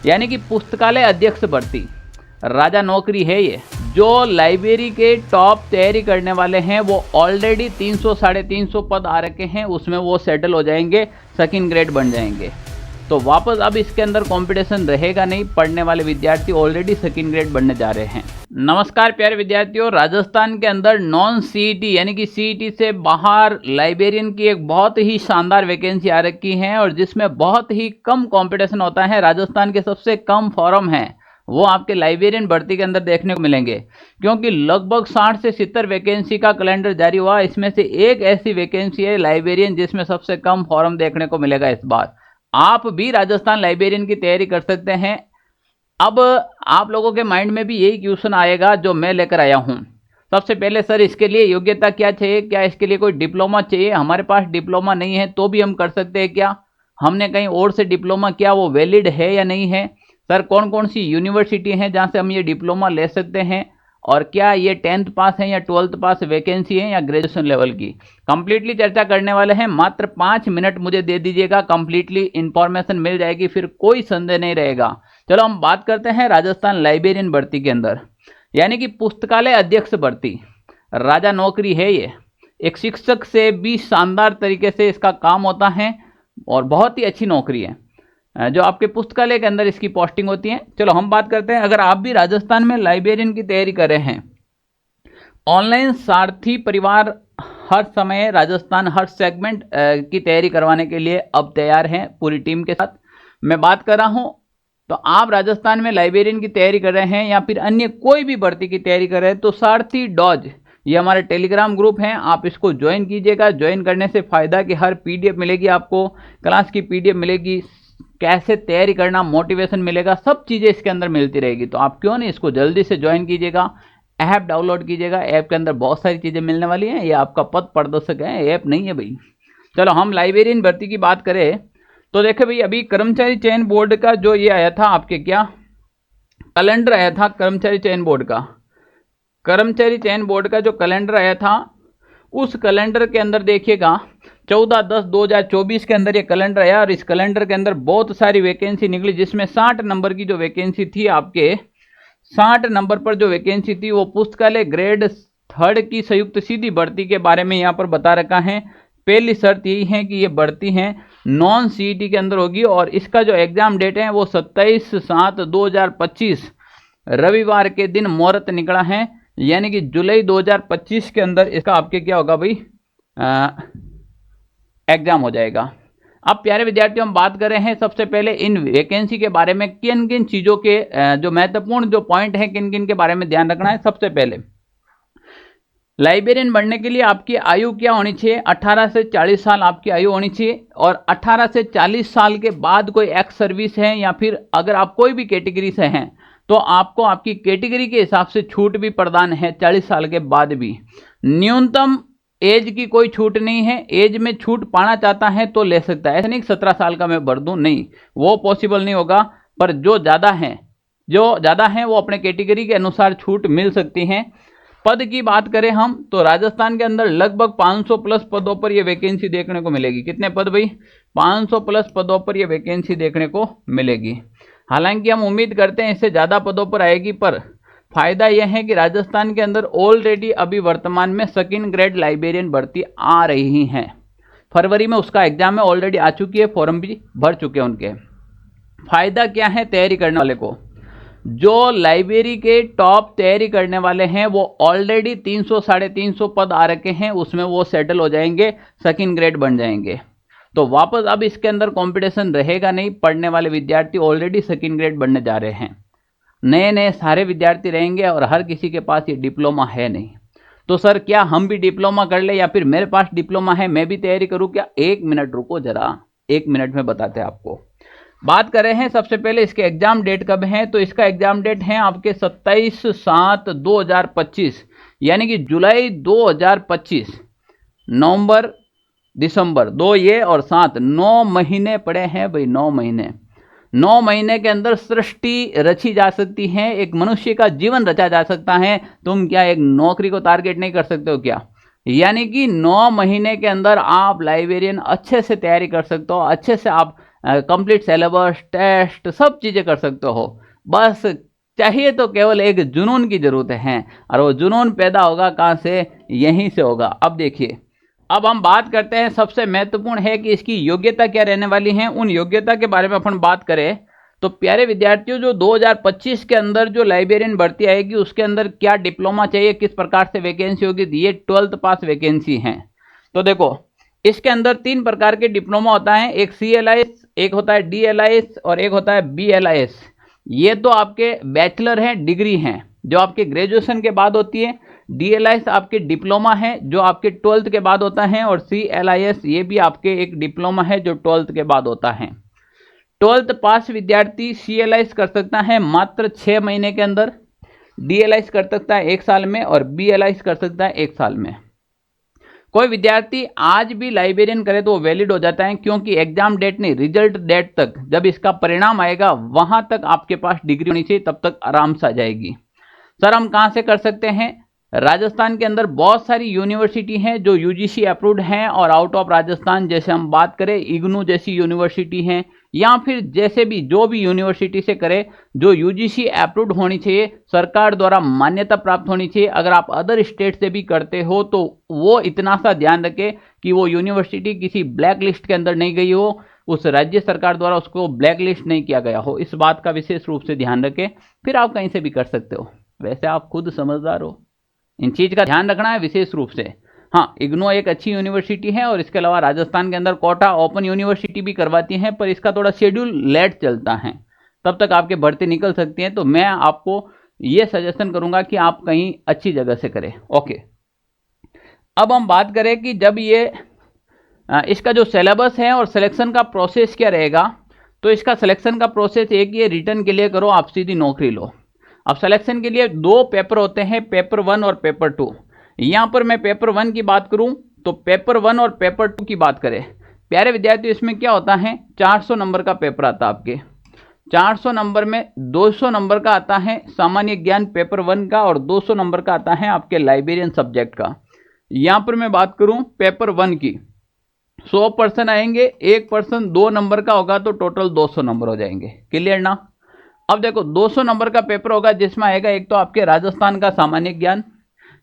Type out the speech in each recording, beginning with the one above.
यानी कि पुस्तकालय अध्यक्ष भर्ती राजा नौकरी है ये। जो लाइब्रेरी के टॉप तैयारी करने वाले हैं वो ऑलरेडी 300 350 पद आ रखे हैं, उसमें वो सेटल हो जाएंगे, सेकंड ग्रेड बन जाएंगे। तो वापस अब इसके अंदर कंपटीशन रहेगा नहीं, पढ़ने वाले विद्यार्थी ऑलरेडी सेकंड ग्रेड बनने जा रहे हैं। नमस्कार प्यारे विद्यार्थियों, राजस्थान के अंदर नॉन सीईटी यानी कि सीईटी से बाहर लाइब्रेरियन की एक बहुत ही शानदार वैकेंसी आ रखी है और जिसमें बहुत ही कम कंपटीशन होता है। राजस्थान के सबसे कम फॉर्म हैं वो आपके लाइब्रेरियन भर्ती के अंदर देखने को मिलेंगे, क्योंकि लगभग 60 से 70 वैकेंसी का कैलेंडर जारी हुआ। इसमें से एक ऐसी वैकेंसी है लाइब्रेरियन जिसमें सबसे कम फॉर्म देखने को मिलेगा इस बार। आप भी राजस्थान लाइब्रेरियन की तैयारी कर सकते हैं। अब आप लोगों के माइंड में भी यही क्वेश्चन आएगा जो मैं लेकर आया हूं। सबसे पहले सर इसके लिए योग्यता क्या चाहिए, क्या इसके लिए कोई डिप्लोमा चाहिए? हमारे पास डिप्लोमा नहीं है तो भी हम कर सकते हैं क्या? हमने कहीं और से डिप्लोमा किया, वो वैलिड है या नहीं है? सर कौन कौन सी यूनिवर्सिटी हैं जहां से हम ये डिप्लोमा ले सकते हैं, और क्या ये 10th पास है या 12th पास वैकेंसी है या ग्रेजुएशन लेवल की? कंप्लीटली चर्चा करने वाले हैं। मात्र 5 मिनट मुझे दे दीजिएगा, कंप्लीटली इंफॉर्मेशन मिल जाएगी, फिर कोई संदेह नहीं रहेगा। चलो हम बात करते हैं राजस्थान लाइब्रेरियन भर्ती के अंदर, यानी कि पुस्तकालय अध्यक्ष भर्ती राजा नौकरी है ये। एक शिक्षक से भी शानदार तरीके से इसका काम होता है और बहुत ही अच्छी नौकरी है जो आपके पुस्तकालय के अंदर इसकी पोस्टिंग होती है। चलो हम बात करते हैं, अगर आप भी राजस्थान में लाइब्रेरियन की तैयारी कर रहे हैं, ऑनलाइन सारथी परिवार हर समय राजस्थान हर सेगमेंट की तैयारी करवाने के लिए अब तैयार हैं पूरी टीम के साथ। मैं बात कर रहा हूं, तो आप राजस्थान में लाइब्रेरियन की तैयारी कर रहे हैं या फिर अन्य कोई भी भर्ती की तैयारी कर रहे हैं, तो सारथी डॉज ये हमारे टेलीग्राम ग्रुप हैं, आप इसको ज्वाइन कीजिएगा। ज्वाइन करने से फायदा कि हर पीडीएफ मिलेगी, आपको क्लास की पीडीएफ मिलेगी, कैसे तैयारी करना, मोटिवेशन मिलेगा, सब चीज़ें इसके अंदर मिलती रहेगी। तो आप क्यों नहीं इसको जल्दी से ज्वाइन कीजिएगा, ऐप डाउनलोड कीजिएगा। ऐप के अंदर बहुत सारी चीज़ें मिलने वाली हैं। ये आपका पथ प्रदर्शक है, ऐप नहीं है भाई। चलो हम लाइब्रेरियन भर्ती की बात करें तो देखिए भाई, अभी कर्मचारी चयन बोर्ड का जो ये आया था आपके क्या कैलेंडर आया था, कर्मचारी चयन बोर्ड का जो कैलेंडर आया था, उस कैलेंडर के अंदर देखिएगा 14/10/2024 के अंदर ये कैलेंडर आया और इस कैलेंडर के अंदर बहुत सारी वैकेंसी निकली, जिसमें 60 नंबर की जो वैकेंसी थी, आपके 60 नंबर पर जो वैकेंसी थी वो पुस्तकालय ग्रेड 3rd की संयुक्त सीधी भर्ती के बारे में यहाँ पर बता रखा है। पहली शर्त यही है कि ये भर्ती है नॉन सीईटी के अंदर होगी और इसका जो एग्जाम डेट है वो 27/7/2025 रविवार के दिन मुहूर्त निकला है, यानी कि जुलाई 2025 के अंदर इसका आपके क्या होगा भाई एग्जाम हो जाएगा। अब प्यारे विद्यार्थियों हम बात कर रहे हैं सबसे पहले इन वैकेंसी के बारे में, किन किन चीज़ों के जो महत्वपूर्ण जो पॉइंट हैं किन किन के बारे में ध्यान रखना है। सबसे पहले लाइब्रेरियन बनने के लिए आपकी आयु क्या होनी चाहिए? 18 से 40 साल आपकी आयु होनी चाहिए और 18 से 40 साल के बाद कोई एक्स सर्विस है या फिर अगर आप कोई भी कैटेगरी से हैं तो आपको आपकी कैटेगरी के हिसाब से छूट भी प्रदान है 40 साल के बाद भी। न्यूनतम एज की कोई छूट नहीं है, एज में छूट पाना चाहता है तो ले सकता है, ऐसा नहीं 17 साल का मैं भर दूं, नहीं वो पॉसिबल नहीं होगा। पर जो ज़्यादा हैं वो अपने कैटेगरी के अनुसार छूट मिल सकती हैं। पद की बात करें हम तो राजस्थान के अंदर लगभग 500 प्लस पदों पर ये वैकेंसी देखने को मिलेगी। कितने पद भाई? 500 प्लस पदों पर ये वैकेंसी देखने को मिलेगी। हालांकि हम उम्मीद करते हैं इससे ज़्यादा पदों पर आएगी, पर फायदा यह है कि राजस्थान के अंदर ऑलरेडी अभी वर्तमान में सेकंड ग्रेड लाइब्रेरियन भर्ती आ रही हैं। फरवरी में उसका एग्जाम है, ऑलरेडी आ चुकी है, फॉर्म भी भर चुके हैं उनके। फायदा क्या है तैयारी करने वाले को? जो लाइब्रेरी के टॉप तैयारी करने वाले हैं वो ऑलरेडी 300 350 पद आ रखे हैं, उसमें वो सेटल हो जाएंगे, सेकंड ग्रेड बन जाएंगे। तो वापस अब इसके अंदर कंपटीशन रहेगा नहीं, पढ़ने वाले विद्यार्थी ऑलरेडी सेकंड ग्रेड बनने जा रहे हैं। नए सारे विद्यार्थी रहेंगे और हर किसी के पास ये डिप्लोमा है नहीं। तो सर क्या हम भी डिप्लोमा कर ले या फिर मेरे पास डिप्लोमा है मैं भी तैयारी करूं क्या? 1 मिनट रुको जरा, 1 मिनट में बताते हैं आपको। बात कर रहे हैं सबसे पहले इसके एग्जाम डेट कब है, तो इसका एग्जाम डेट है आपके 27/7/2025 यानी कि जुलाई 2025। नवंबर दिसंबर 2 ये और 7 9 महीने पड़े हैं भाई, 9 महीने। 9 महीने के अंदर सृष्टि रची जा सकती है, एक मनुष्य का जीवन रचा जा सकता है। तुम क्या एक नौकरी को टारगेट नहीं कर सकते हो क्या? यानी कि 9 महीने के अंदर आप लाइब्रेरियन अच्छे से तैयारी कर सकते हो, अच्छे से आप कंप्लीट सिलेबस, टेस्ट, सब चीज़ें कर सकते हो। बस चाहिए तो केवल एक जुनून की ज़रूरत है, और वो जुनून पैदा होगा कहाँ से? यहीं से होगा। अब देखिए, अब हम बात करते हैं, सबसे महत्वपूर्ण है कि इसकी योग्यता क्या रहने वाली है। उन योग्यता के बारे में अपन बात करें तो प्यारे विद्यार्थियों, जो 2025 के अंदर जो लाइब्रेरियन भर्ती आएगी उसके अंदर क्या डिप्लोमा चाहिए, किस प्रकार से वैकेंसी होगी, ये 12th पास वैकेंसी है। तो देखो, इसके अंदर 3 प्रकार के डिप्लोमा होता है, एक CLIS, एक होता है DLIS और एक होता है BLIS। ये तो आपके बैचलर हैं, डिग्री हैं, जो आपके ग्रेजुएशन के बाद होती है। DLIS आपके डिप्लोमा है जो आपके 12th के बाद होता है, और CLIS ये भी आपके एक डिप्लोमा है जो 12th के बाद होता है। 12th पास विद्यार्थी CLIS कर सकता है मात्र 6 महीने के अंदर, DLIS कर सकता है 1 साल में, और BLIS कर सकता है 1 साल में। कोई विद्यार्थी आज भी लाइब्रेरियन करे तो वो वैलिड हो जाता है, क्योंकि एग्जाम डेट नहीं, रिजल्ट डेट तक, जब इसका परिणाम आएगा वहां तक आपके पास डिग्री होनी चाहिए, तब तक आराम से आ जाएगी। सर हम कहाँ से कर सकते हैं? राजस्थान के अंदर बहुत सारी यूनिवर्सिटी हैं जो UGC अप्रूव्ड हैं, और आउट ऑफ राजस्थान जैसे हम बात करें इग्नू जैसी यूनिवर्सिटी हैं, या फिर जैसे भी जो भी यूनिवर्सिटी से करे, जो UGC अप्रूव्ड होनी चाहिए, सरकार द्वारा मान्यता प्राप्त होनी चाहिए। अगर आप अदर स्टेट से भी करते हो तो वो इतना सा ध्यान रखें कि वो यूनिवर्सिटी किसी ब्लैक लिस्ट के अंदर नहीं गई हो, उस राज्य सरकार द्वारा उसको ब्लैक लिस्ट नहीं किया गया हो, इस बात का विशेष रूप से ध्यान रखें। फिर आप कहीं से भी कर सकते हो। वैसे आप खुद समझदार हो, इन चीज़ का ध्यान रखना है विशेष रूप से। हाँ, इग्नो एक अच्छी यूनिवर्सिटी है, और इसके अलावा राजस्थान के अंदर कोटा ओपन यूनिवर्सिटी भी करवाती हैं, पर इसका थोड़ा शेड्यूल लेट चलता है, तब तक आपके भर्ती निकल सकती हैं। तो मैं आपको ये सजेशन करूंगा कि आप कहीं अच्छी जगह से करें। ओके, अब हम बात करें कि जब ये इसका जो सिलेबस है और सिलेक्शन का प्रोसेस क्या रहेगा। तो इसका सिलेक्शन का प्रोसेस एक ही है, रिटर्न के लिए करो आप सीधी नौकरी लो। अब सिलेक्शन के लिए 2 पेपर होते हैं, पेपर 1 और पेपर 2। यहाँ पर मैं पेपर 1 की बात करूँ तो पेपर 1 और पेपर 2 की बात करें, प्यारे विद्यार्थी, इसमें क्या होता है, 400 नंबर का पेपर आता है आपके। 400 नंबर में 200 नंबर का आता है सामान्य ज्ञान पेपर 1 का, और 200 नंबर का आता है आपके लाइब्रेरियन सब्जेक्ट का। यहाँ पर मैं बात करूँ पेपर 1 की, 100% आएंगे, 1% 2 नंबर का होगा, तो टोटल 200 नंबर हो जाएंगे। क्लियर ना? अब देखो, 200 नंबर का पेपर होगा जिसमें आएगा एक तो आपके राजस्थान का सामान्य ज्ञान,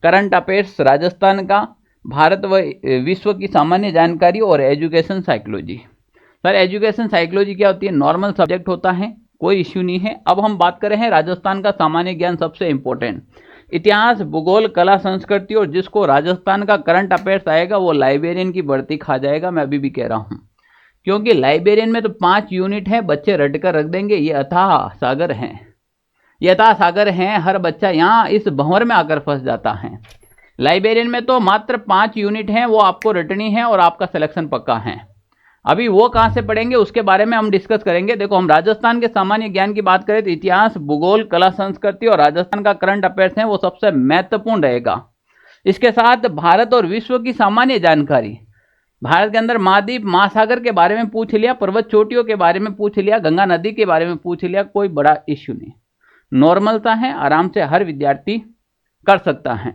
करंट अफेयर्स राजस्थान का, भारत व विश्व की सामान्य जानकारी, और education psychology. Sir education psychology क्या होती है? नॉर्मल सब्जेक्ट होता है, कोई इश्यू नहीं है। अब हम बात कर रहे हैं राजस्थान का सामान्य ज्ञान, सबसे इंपॉर्टेंट, इतिहास, भूगोल, कला, संस्कृति, और जिसको राजस्थान का करंट अफेयर्स आएगा वो लाइब्रेरियन की भर्ती खा जाएगा। मैं अभी भी कह रहा हूँ, क्योंकि लाइब्रेरियन में तो 5 यूनिट है, बच्चे रट कर रख देंगे। ये अथाह सागर हैं, ये अथाह सागर हैं, हर बच्चा यहाँ इस भंवर में आकर फंस जाता है। लाइब्रेरियन में तो मात्र 5 यूनिट हैं, वो आपको रटनी है और आपका सिलेक्शन पक्का है। अभी वो कहाँ से पढ़ेंगे उसके बारे में हम डिस्कस करेंगे। देखो, हम राजस्थान के सामान्य ज्ञान की बात करें तो इतिहास, भूगोल, कला, संस्कृति और राजस्थान का करंट अफेयर्स है वो सबसे महत्वपूर्ण रहेगा। इसके साथ भारत और विश्व की सामान्य जानकारी, भारत के अंदर महाद्वीप, महासागर के बारे में पूछ लिया, पर्वत चोटियों के बारे में पूछ लिया, गंगा नदी के बारे में पूछ लिया, कोई बड़ा इश्यू नहीं, नॉर्मलता है, आराम से हर विद्यार्थी कर सकता है।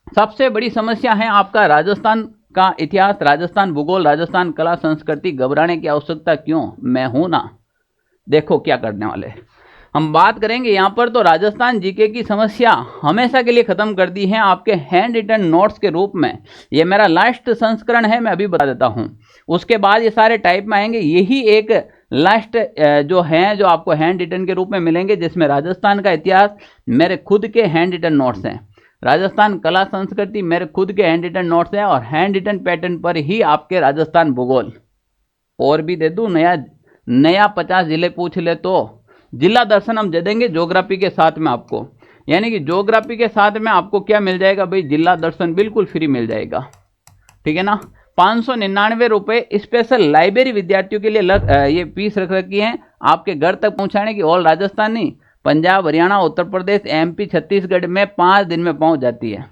सबसे बड़ी समस्या है आपका राजस्थान का इतिहास, राजस्थान भूगोल, राजस्थान कला संस्कृति। घबराने की आवश्यकता क्यों, मैं हूं ना। देखो क्या करने वाले हम बात करेंगे यहाँ पर। तो राजस्थान जीके की समस्या हमेशा के लिए खत्म कर दी है आपके हैंड रिटन नोट्स के रूप में। ये मेरा लास्ट संस्करण है, मैं अभी बता देता हूँ, उसके बाद ये सारे टाइप में आएंगे। यही एक लास्ट जो है जो आपको हैंड रिटन के रूप में मिलेंगे, जिसमें राजस्थान का इतिहास मेरे खुद के हैंड रिटन नोट्स हैं, राजस्थान कला संस्कृति मेरे खुद के हैंड रिटन नोट्स हैं, और हैंड रिटन पैटर्न पर ही आपके राजस्थान भूगोल। और भी दे दूँ, नया 50 जिले पूछ ले तो जिला दर्शन हम दे देंगे ज्योग्राफी के साथ में आपको। यानी कि ज्योग्राफी के साथ में आपको क्या मिल जाएगा भाई, जिला दर्शन बिल्कुल फ्री मिल जाएगा। ठीक है ना। 599 रुपये स्पेशल लाइब्रेरी विद्यार्थियों के लिए ये फीस रख रखी है आपके घर तक पहुंचाने की। ऑल राजस्थान नहीं, पंजाब, हरियाणा, उत्तर प्रदेश, MP, छत्तीसगढ़ में 5 दिन में पहुंच जाती है।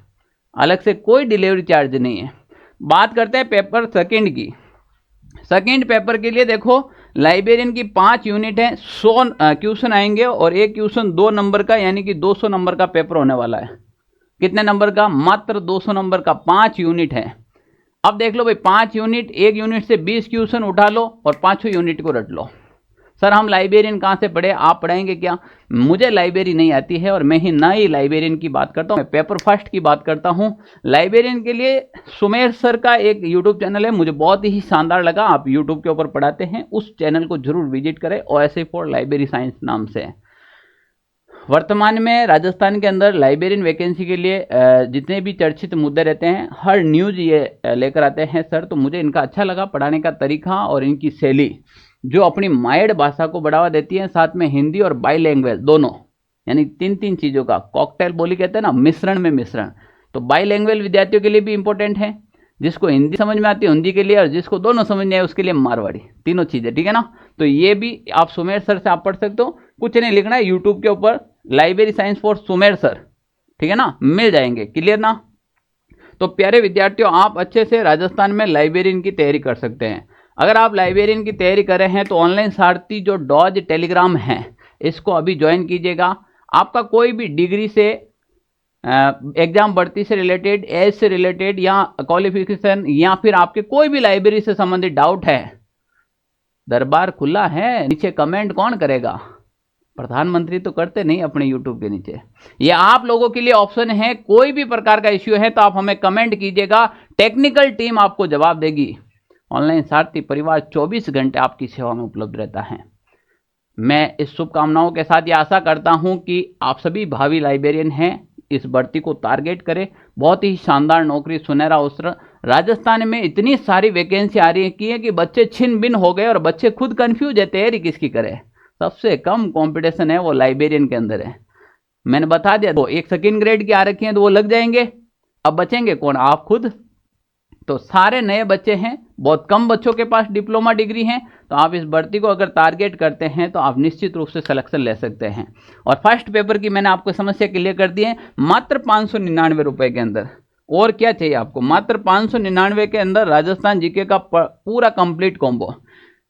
अलग से कोई डिलीवरी चार्ज नहीं है। बात करते हैं पेपर सेकेंड की। सेकेंड पेपर के लिए देखो, लाइब्रेरियन की 5 यूनिट है, 100 क्वेश्चन आएंगे, और एक क्वेश्चन 2 नंबर का, यानी कि 200 नंबर का पेपर होने वाला है। कितने नंबर का? मात्र 200 नंबर का, 5 यूनिट है। अब देख लो भाई 5 यूनिट, 1 यूनिट से 20 क्वेश्चन उठा लो और 5 यूनिट को रट लो। सर हम लाइब्रेरियन कहाँ से पढ़े, आप पढ़ाएंगे क्या? मुझे लाइब्रेरी नहीं आती है और मैं ही नई लाइब्रेरियन की बात करता हूँ, मैं पेपर फर्स्ट की बात करता हूँ। लाइब्रेरियन के लिए सुमेर सर का एक यूट्यूब चैनल है, मुझे बहुत ही शानदार लगा, आप यूट्यूब के ऊपर पढ़ाते हैं, उस चैनल को जरूर विजिट करें, OSA फॉर लाइब्रेरी साइंस नाम से। वर्तमान में राजस्थान के अंदर लाइब्रेरियन वैकेंसी के लिए जितने भी चर्चित मुद्दे रहते हैं, हर न्यूज़ ये लेकर आते हैं सर, तो मुझे इनका अच्छा लगा पढ़ाने का तरीका और इनकी शैली जो अपनी माइड भाषा को बढ़ावा देती है, साथ में हिंदी और बाईलैंग्वेज दोनों, यानी 3 चीज़ों का कॉकटेल बोली कहते हैं ना, मिश्रण में मिश्रण। तो बाईलैंग्वेज विद्यार्थियों के लिए भी इंपॉर्टेंट है, जिसको हिंदी समझ में आती है हिंदी के लिए, और जिसको दोनों समझ में आए उसके लिए मारवाड़ी, तीनों चीज़ें, ठीक है ना। तो ये भी आप सुमेर सर से आप पढ़ सकते हो, कुछ नहीं लिखना है, यूट्यूब के ऊपर library science for Sumer sir, ठीक है ना, मिल जाएंगे, क्लियर ना। तो प्यारे विद्यार्थियों, आप अच्छे से राजस्थान में लाइब्रेरियन की तैयारी कर सकते हैं। अगर आप लाइब्रेरियन की तैयारी कर रहे हैं तो ऑनलाइन सारथी जो डॉज टेलीग्राम है, इसको अभी ज्वाइन कीजिएगा। आपका कोई भी डिग्री से, एग्जाम भर्ती से रिलेटेड, एज से रिलेटेड या क्वालिफिकेशन, या फिर आपके कोई भी लाइब्रेरी से संबंधित डाउट है, दरबार खुला है। नीचे कमेंट कौन करेगा? प्रधानमंत्री तो करते नहीं अपने यूट्यूब के नीचे। ये आप लोगों के लिए ऑप्शन है, कोई भी प्रकार का इश्यू है तो आप हमें कमेंट कीजिएगा, टेक्निकल टीम आपको जवाब देगी। ऑनलाइन सारथी परिवार 24 घंटे आपकी सेवा में उपलब्ध रहता है। मैं इस शुभकामनाओं के साथ ये आशा करता हूं कि आप सभी भावी लाइब्रेरियन हैं, इस भर्ती को टारगेट करें। बहुत ही शानदार नौकरी, सुनहरा अवसर। राजस्थान में इतनी सारी वैकेंसी आ रही है कि बच्चे छिन बिन हो गए और बच्चे खुद कंफ्यूज है, तैयारी किसकी करें। सबसे कम कंपटीशन है वो लाइब्रेरियन के अंदर है। मैंने बता दिया, तो एक सेकंड ग्रेड की आ रखी है तो वो लग जाएंगे, अब बचेंगे कौन? आप खुद। तो सारे नए बच्चे हैं, बहुत कम बच्चों के पास डिप्लोमा डिग्री है, तो आप इस भर्ती को अगर टारगेट करते हैं तो आप निश्चित रूप से सिलेक्शन ले सकते हैं। और फर्स्ट पेपर की मैंने आपको समस्या क्लियर कर दी है, मात्र 599 रुपए के अंदर। और क्या चाहिए आपको? मात्र 599 के अंदर राजस्थान जीके का पूरा कंप्लीट कॉम्बो।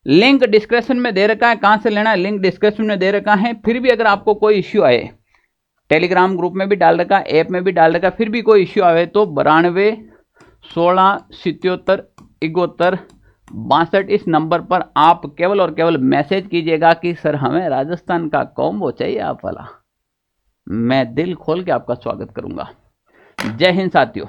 लिंक डिस्क्रिप्शन में दे रखा है, कहां से लेना है लिंक डिस्क्रिप्शन में दे रखा है। फिर भी अगर आपको कोई इश्यू आए, टेलीग्राम ग्रुप में भी डाल रखा, ऐप में भी डाल रखा, फिर भी कोई इश्यू आए तो 92 16 77 71 62 इस नंबर पर आप केवल और केवल मैसेज कीजिएगा कि सर हमें राजस्थान का कॉम्बो चाहिए आप वाला। मैं दिल खोल के आपका स्वागत करूंगा। जय हिंद साथियों।